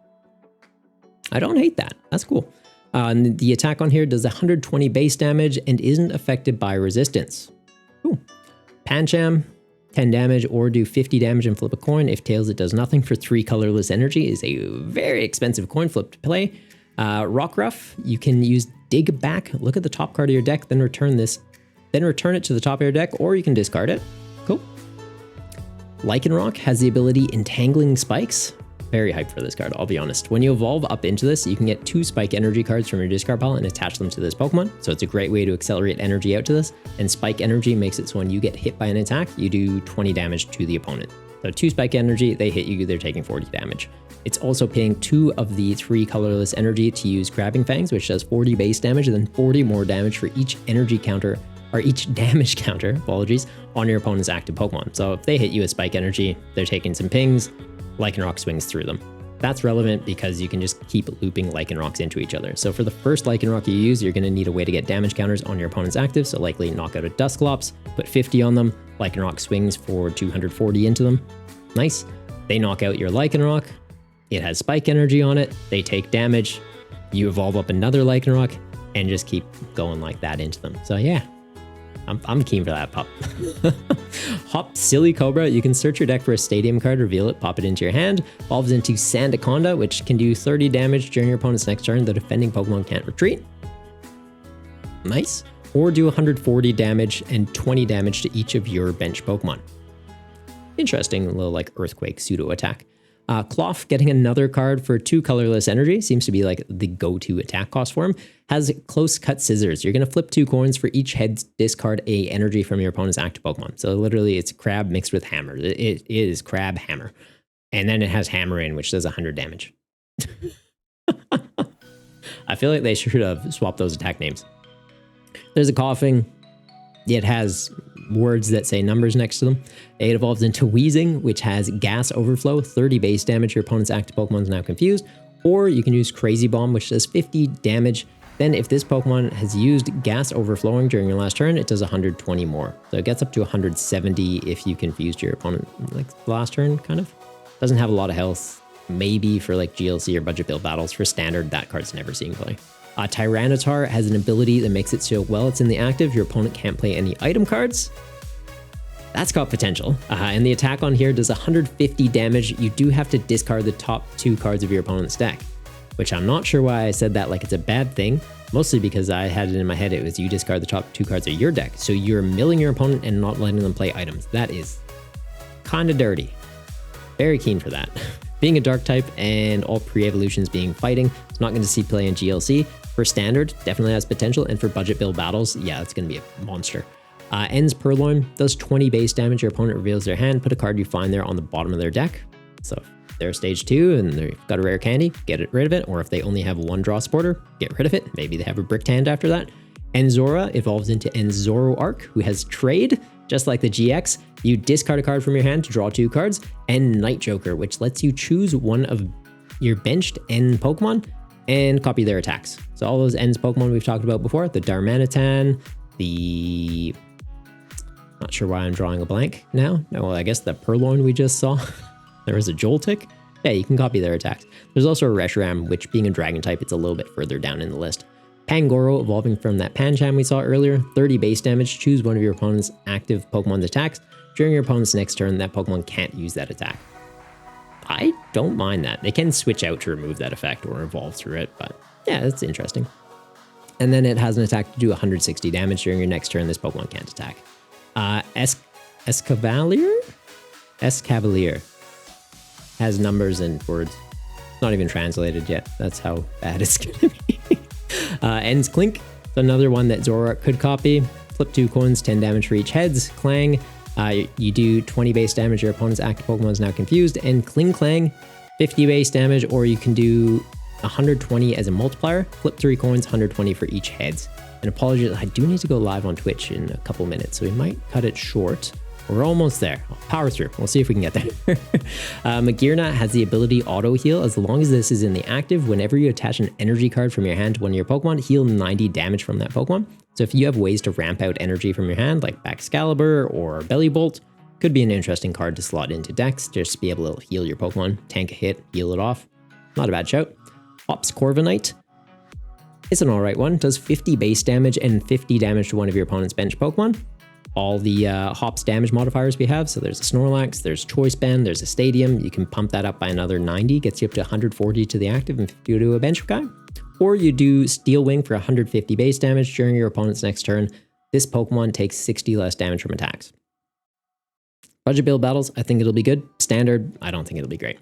I don't hate that. That's cool. And the attack on here does 120 base damage and isn't affected by resistance. Cool. Pancham, 10 damage, or do 50 damage and flip a coin. If tails, it does nothing for 3 colorless energy. Is a very expensive coin flip to play. Rockruff, you can use Dig Back. Look at the top card of your deck, then return this. Then return it to the top of your deck, or you can discard it. Cool. Lycanroc has the ability Entangling Spikes. Very hyped for this card, I'll be honest. When you evolve up into this, you can get 2 Spike energy cards from your discard pile and attach them to this Pokemon. So it's a great way to accelerate energy out to this. And Spike energy makes it so when you get hit by an attack, you do 20 damage to the opponent. So 2 Spike energy, they hit you, they're taking 40 damage. It's also paying 2 of the 3 colorless energy to use Grabbing Fangs, which does 40 base damage and then 40 more damage for each energy counter, or each damage counter, apologies, on your opponent's active Pokemon. So if they hit you with Spike energy, they're taking some pings, Lycanroc swings through them. That's relevant because you can just keep looping Lycanrocs into each other. So for the first Lycanroc you use, you're going to need a way to get damage counters on your opponent's active, so likely knock out a Dusclops, put 50 on them, Lycanroc swings for 240 into them. Nice. They knock out your Lycanroc, it has Spike energy on it, they take damage, you evolve up another Lycanroc, and just keep going like that into them. So yeah, I'm keen for that, Pup. Hop Silly Cobra, you can search your deck for a Stadium card, reveal it, pop it into your hand, evolves into Sandaconda, which can do 30 damage during your opponent's next turn. The defending Pokemon can't retreat. Nice. Or do 140 damage and 20 damage to each of your bench Pokemon. Interesting little like Earthquake pseudo attack. Cloth, getting another card for 2 colorless energy, seems to be like the go-to attack cost for him, has Close Cut Scissors. You're going to flip 2 coins for each head, discard a energy from your opponent's active Pokemon. So literally it's crab mixed with hammer. It is crab hammer. And then it has hammer in, which does 100 damage. I feel like they should have swapped those attack names. There's a Coughing. It has words that say numbers next to them. It evolves into Wheezing, which has Gas Overflow, 30 base damage. Your opponent's active Pokemon is now confused. Or you can use Crazy Bomb, which does 50 damage. Then if this Pokemon has used Gas Overflowing during your last turn, it does 120 more. So it gets up to 170 if you confused your opponent like the last turn, kind of. Doesn't have a lot of health. Maybe for like GLC or budget build battles. For standard, that card's never seen play. Tyranitar has an ability that makes it so while it's in the active, your opponent can't play any item cards. That's got potential. And the attack on here does 150 damage. You do have to discard the top 2 cards of your opponent's deck, which I'm not sure why I said that like it's a bad thing. Mostly because I had it in my head, it was you discard the top 2 cards of your deck. So you're milling your opponent and not letting them play items. That is kind of dirty. Very keen for that. Being a dark type and all pre-evolutions being fighting, it's not going to see play in GLC. For standard, definitely has potential, and for budget build battles, yeah, it's going to be a monster. Ends Purloin does 20 base damage. Your opponent reveals their hand, put a card you find there on the bottom of their deck. So if they're stage 2 and they've got a rare candy, get rid of it. Or if they only have 1 draw supporter, get rid of it. Maybe they have a bricked hand after that. Enzora evolves into Enzoroark, who has Trade, just like the GX. You discard a card from your hand to draw 2 cards, and Night Joker, which lets you choose one of your benched End Pokemon and copy their attacks. So all those Ends Pokemon we've talked about before, the Darmanitan, the... not sure why I'm drawing a blank now. No, well, I guess the Purloin we just saw. There was a Joltik. Yeah, you can copy their attacks. There's also a Reshiram, which being a dragon type, it's a little bit further down in the list. Pangoro, evolving from that Pancham we saw earlier, 30 base damage. Choose one of your opponent's active Pokemon's attacks. During your opponent's next turn, that Pokemon can't use that attack. I don't mind that. They can switch out to remove that effect or evolve through it, but yeah, that's interesting. And then it has an attack to do 160 damage during your next turn. This Pokemon can't attack. Escavalier has numbers and words. Not even translated yet. That's how bad it's gonna be. Ends Clink, so another one that Zoroark could copy. Flip 2 coins, 10 damage for each heads. Clang, you do 20 base damage. Your opponent's active Pokemon is now confused. And Kling Clang, 50 base damage, or you can do 120 as a multiplier. Flip 3 coins, 120 for each heads. And apologies, I do need to go live on Twitch in a couple minutes, so we might cut it short. We're almost there. I'll power through. We'll see if we can get there. Magearna has the ability Auto Heal. As long as this is in the active, whenever you attach an energy card from your hand to one of your Pokemon, heal 90 damage from that Pokemon. So if you have ways to ramp out energy from your hand, like Baxcalibur or Bellybolt, could be an interesting card to slot into decks. Just to be able to heal your Pokemon, tank a hit, heal it off. Not a bad shout. Ops Corviknight. It's an alright one. Does 50 base damage and 50 damage to one of your opponent's bench Pokemon. all the Hops damage modifiers we have. So there's a Snorlax, there's Choice Band, there's a Stadium. You can pump that up by another 90, gets you up to 140 to the active and 50 to a bench guy. Or you do Steel Wing for 150 base damage during your opponent's next turn. This Pokemon takes 60 less damage from attacks. Budget build battles, I think it'll be good. Standard, I don't think it'll be great.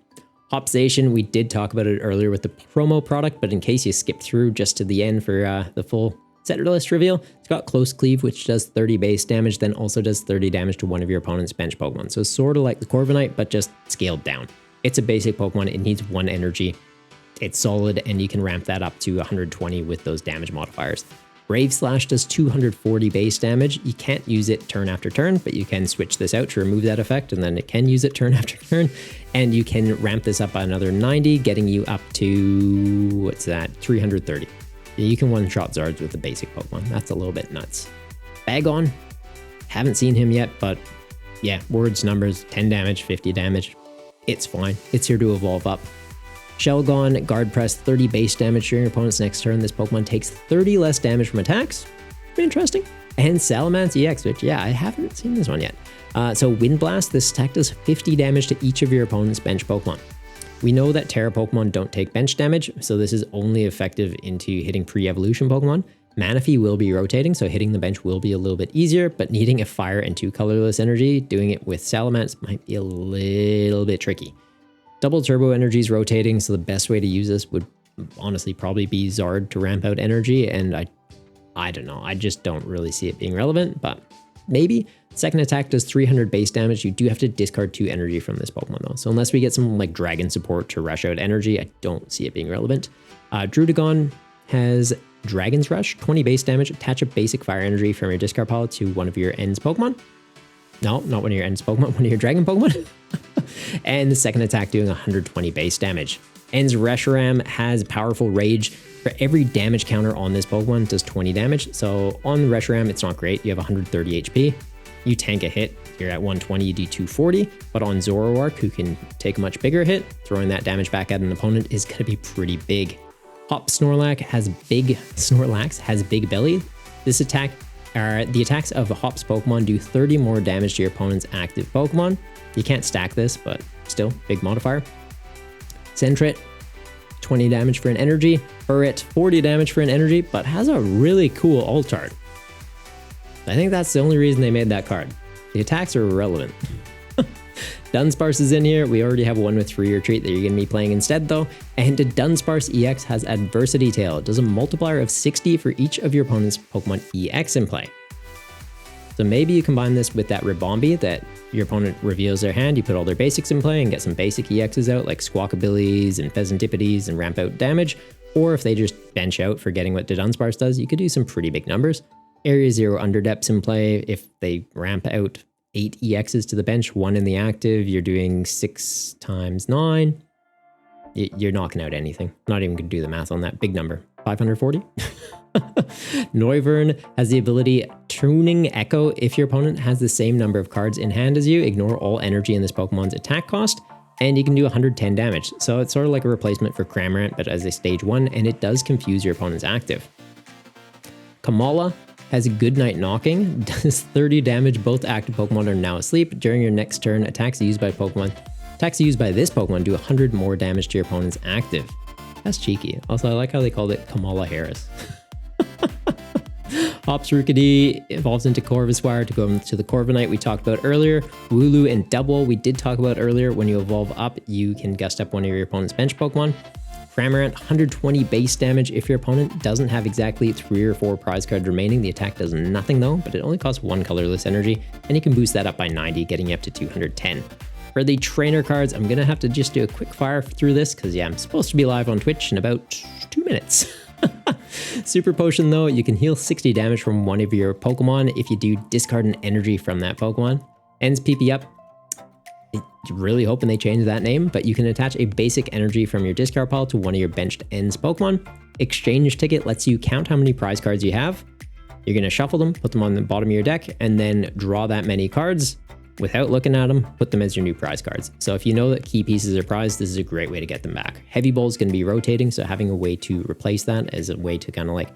Hopsation, we did talk about it earlier with the promo product, but in case you skip through just to the end for the full set list reveal, it's got Close Cleave, which does 30 base damage, then also does 30 damage to one of your opponent's bench Pokemon. So sort of like the Corviknight, but just scaled down. It's a basic Pokemon, it needs 1 energy. It's solid, and you can ramp that up to 120 with those damage modifiers. Brave Slash does 240 base damage. You can't use it turn after turn, but you can switch this out to remove that effect, and then it can use it turn after turn. And you can ramp this up by another 90, getting you up to, what's that, 330. You can one-shot Zards with a basic Pokemon. That's a little bit nuts. Bagon, haven't seen him yet, but yeah, words, numbers, 10 damage, 50 damage. It's fine. It's here to evolve up. Shelgon, Guard Press, 30 base damage during your opponent's next turn. This Pokemon takes 30 less damage from attacks. Interesting. And Salamence EX, which, yeah, I haven't seen this one yet. So Wind Blast, this attack does 50 damage to each of your opponent's bench Pokemon. We know that Terra Pokemon don't take bench damage, so this is only effective into hitting pre-evolution Pokemon. Manaphy will be rotating, so hitting the bench will be a little bit easier, but needing a fire and 2 colorless energy, doing it with Salamence might be a little bit tricky. Double Turbo Energy is rotating, so the best way to use this would honestly probably be Zard to ramp out energy, and I don't know, I just don't really see it being relevant, but maybe. Second attack does 300 base damage. You do have to discard 2 energy from this Pokemon though, so unless we get some like Dragon support to rush out energy, I don't see it being relevant. Druddigon has Dragon's Rush, 20 base damage. Attach a basic fire energy from your discard pile to one of your ends Pokemon. No, not one of your ends Pokemon, one of your Dragon Pokemon. And the second attack doing 120 base damage. Ends Reshiram has Powerful Rage. For every damage counter on this Pokemon, it does 20 damage. So on Reshiram, it's not great. You have 130 HP. You tank a hit, you're at 120, you do 240. But on Zoroark, who can take a much bigger hit, throwing that damage back at an opponent is going to be pretty big. Hop Snorlax has big belly. This attack, the attacks of Hop's Pokemon do 30 more damage to your opponent's active Pokemon. You can't stack this, but still, big modifier. Sentret, 20 damage for an energy. Burret, 40 damage for an energy, but has a really cool alt art. I think that's the only reason they made that card. The attacks are irrelevant. Dunsparce is in here. We already have one with 3 Retreat that you're going to be playing instead though. And Dunsparce EX has Adversity Tail. It does a multiplier of 60 for each of your opponent's Pokemon EX in play. So maybe you combine this with that Ribombee that your opponent reveals their hand, you put all their basics in play and get some basic EXs out like Squawkabillies and Pheasantipides and ramp out damage. Or if they just bench out for getting what the Dunsparce does, you could do some pretty big numbers. Area 0 Underdepths in play. If they ramp out 8 EXs to the bench, 1 in the active, you're doing 6 times 9. You're knocking out anything. Not even going to do the math on that big number. 540? Noivern has the ability Tuning Echo. If your opponent has the same number of cards in hand as you, ignore all energy in this Pokemon's attack cost, and you can do 110 damage. So it's sort of like a replacement for Cramorant, but as a stage 1, and it does confuse your opponent's active. Kamala has a Goodnight Knocking, does 30 damage. Both active Pokemon are now asleep. During your next turn, attacks used by this Pokemon do 100 more damage to your opponent's active. That's cheeky. Also, I like how they called it Kamala Harris. Hops Rookidee evolves into Corvisquire to go into the Corviknight we talked about earlier. Wooloo and Double we did talk about earlier. When you evolve up, you can gust up one of your opponent's bench Pokemon. Cramorant, 120 base damage. If your opponent doesn't have exactly 3 or 4 prize cards remaining, the attack does nothing though, but it only costs 1 colorless energy, and you can boost that up by 90, getting you up to 210. For the trainer cards, I'm gonna have to just do a quick fire through this, because yeah, I'm supposed to be live on Twitch in about 2 minutes. Super Potion though, you can heal 60 damage from one of your Pokemon if you do discard an energy from that Pokemon. Ends PP up. Really hoping they change that name, but you can attach a basic energy from your discard pile to one of your benched ends Pokemon. Exchange Ticket lets you count how many prize cards you have. You're going to shuffle them, put them on the bottom of your deck, and then draw that many cards without looking at them, put them as your new prize cards. So if you know that key pieces are prized, this is a great way to get them back. Heavy Bowl is going to be rotating, so having a way to replace that as a way to kind of like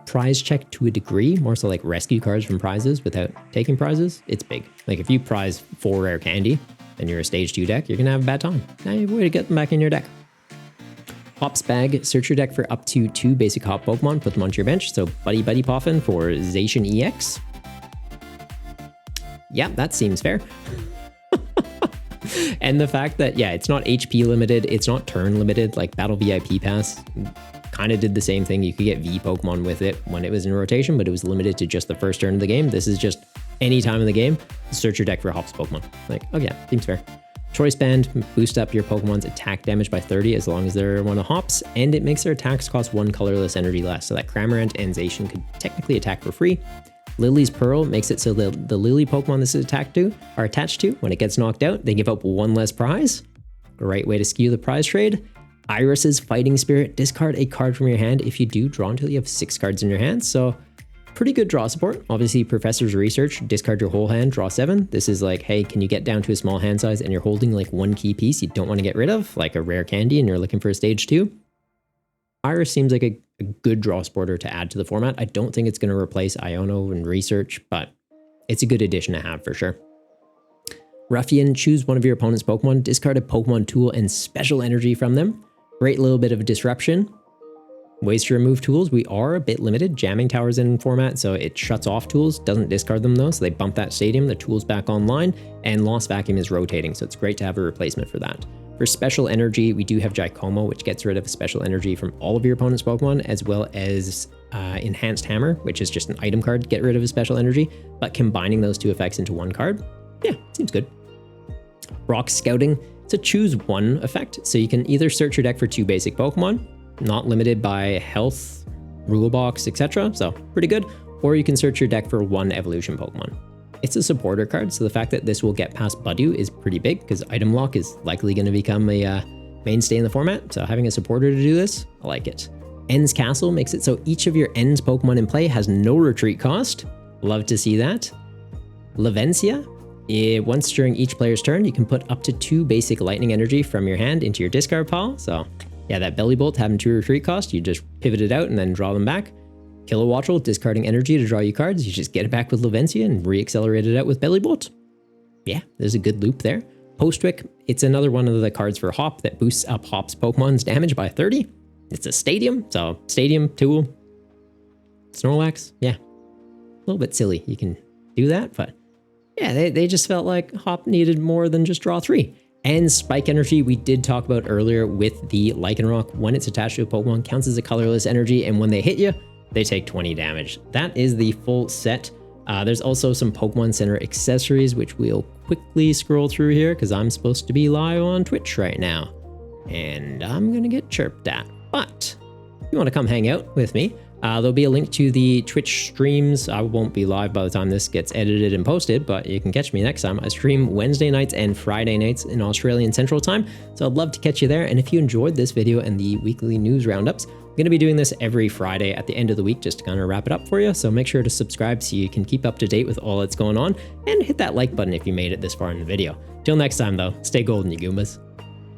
prize check to a degree, more so like rescue cards from prizes without taking prizes. It's big. Like if you prize 4 rare candy and you're a stage 2 deck, you're gonna have a bad time. Now you have a way to get them back in your deck. Hops bag, search your deck for up to 2 basic hop Pokemon, put them onto your bench. So Buddy Buddy Poffin for Zacian EX. Yeah, that seems fair. And the fact that, yeah, it's not HP limited, it's not turn limited, like Battle VIP Pass kind of did the same thing. You could get V Pokemon with it when it was in rotation, but it was limited to just the first turn of the game. This is just any time in the game, search your deck for Hops Pokemon. Like, oh yeah, seems fair. Choice Band, boost up your Pokemon's attack damage by 30 as long as they're one of Hops, and it makes their attacks cost 1 colorless energy less, so that Cramorant and Zacian could technically attack for free. Lily's Pearl makes it so the Lily Pokemon this is attached to, when it gets knocked out, they give up 1 less prize. Great way to skew the prize trade. Iris's Fighting Spirit, discard a card from your hand. If you do, draw until you have 6 cards in your hand, so pretty good draw support. Obviously, Professor's Research, discard your whole hand, draw 7. This is like, hey, can you get down to a small hand size and you're holding like 1 key piece you don't want to get rid of, like a rare candy, and you're looking for a stage 2? Iris seems like a good draw supporter to add to the format. I don't think it's going to replace Iono and Research, but it's a good addition to have for sure. Ruffian, choose one of your opponent's Pokemon, discard a Pokemon tool and special energy from them. Great little bit of disruption. Ways to remove tools, we are a bit limited. Jamming Tower's in format, so it shuts off tools, doesn't discard them though, so they bump that stadium, the tool's back online, and Lost Vacuum is rotating, so it's great to have a replacement for that. For special energy, we do have Giacomo, which gets rid of special energy from all of your opponent's Pokemon, as well as Enhanced Hammer, which is just an item card, get rid of a special energy, but combining those 2 effects into 1 card, yeah, seems good. Rock Scouting, so choose 1 effect, so you can either search your deck for 2 basic Pokemon, not limited by health, rule box, etc. So pretty good. Or you can search your deck for 1 evolution Pokemon. It's a supporter card, so the fact that this will get past Budew is pretty big because item lock is likely going to become a mainstay in the format. So having a supporter to do this, I like it. End's Castle makes it so each of your End's Pokemon in play has no retreat cost. Love to see that. Lavencia. Once during each player's turn, you can put up to 2 basic lightning energy from your hand into your discard pile. So yeah, that Belly Bolt having 2 retreat cost, you just pivot it out and then draw them back. Kilowattrel, discarding energy to draw you cards, you just get it back with Lavencia and re-accelerate it out with Belly Bolt. Yeah, there's a good loop there. Postwick, it's another one of the cards for Hop that boosts up Hop's Pokemon's damage by 30. It's a Stadium, so Stadium, Tool, Snorlax, yeah. A little bit silly you can do that, but yeah, they just felt like Hop needed more than just draw 3. And Spike Energy, we did talk about earlier with the Lycanroc. When it's attached to a Pokemon, counts as a colorless energy, and when they hit you, they take 20 damage. That is the full set. There's also some Pokemon Center accessories, which we'll quickly scroll through here because I'm supposed to be live on Twitch right now. And I'm going to get chirped at. But if you want to come hang out with me, there'll be a link to the Twitch streams. I won't be live by the time this gets edited and posted, but you can catch me next time. I stream Wednesday nights and Friday nights in Australian Central Time, so I'd love to catch you there. And if you enjoyed this video and the weekly news roundups, I'm going to be doing this every Friday at the end of the week just to kind of wrap it up for you. So make sure to subscribe so you can keep up to date with all that's going on, and hit that like button if you made it this far in the video. Till next time though, stay golden, you Goombas.